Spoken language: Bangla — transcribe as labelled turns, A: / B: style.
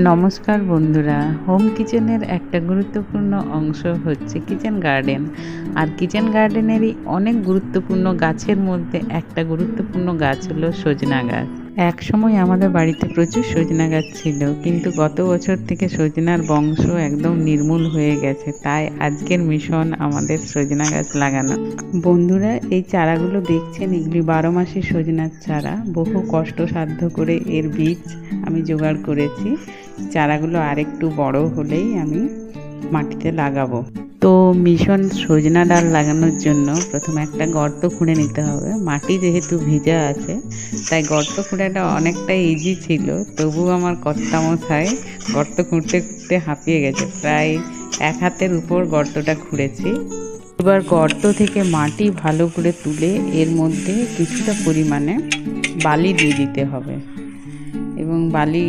A: নমস্কার বন্ধুরা, হোম কিচেনের একটা গুরুত্বপূর্ণ অংশ হচ্ছে কিচেন গার্ডেন। আর কিচেন গার্ডেনেরই অনেক গুরুত্বপূর্ণ গাছের মধ্যে একটা গুরুত্বপূর্ণ গাছ হলো সজনা গাছ। এক সময় আমাদের বাড়িতে প্রচুর সজনা গাছ ছিল, কিন্তু গত বছর থেকে সজনার বংশ একদম নির্মূল হয়ে গেছে। তাই আজকের মিশন আমাদের সজনা গাছ লাগানো। বন্ধুরা, এই চারাগুলো দেখছেন, এগুলি 12 মাসের সজনার চারা। বহু কষ্টসাধ্য করে এর বীজ আমি জোগাড় করেছি। চারাগুলো আরেকটু বড় হলেই আমি মাটিতে লাগাবো। তো মিশন সজনা ডাল লাগানোর জন্য প্রথমে একটা গর্ত খুঁড়ে নিতে হবে। মাটি যেহেতু ভেজা আছে তাই গর্ত খুঁড়াটা অনেকটা ইজি ছিল, তবু আমার কর্তামশাই গর্ত খুঁড়তে খুঁড়তে হাঁপিয়ে গেছে। প্রায় 1 হাতের উপর গর্তটা খুঁড়েছি। এবার গর্ত থেকে মাটি ভালো করে তুলে এর মধ্যে কিছুটা পরিমাণে বালি দিয়ে দিতে হবে এবং বালি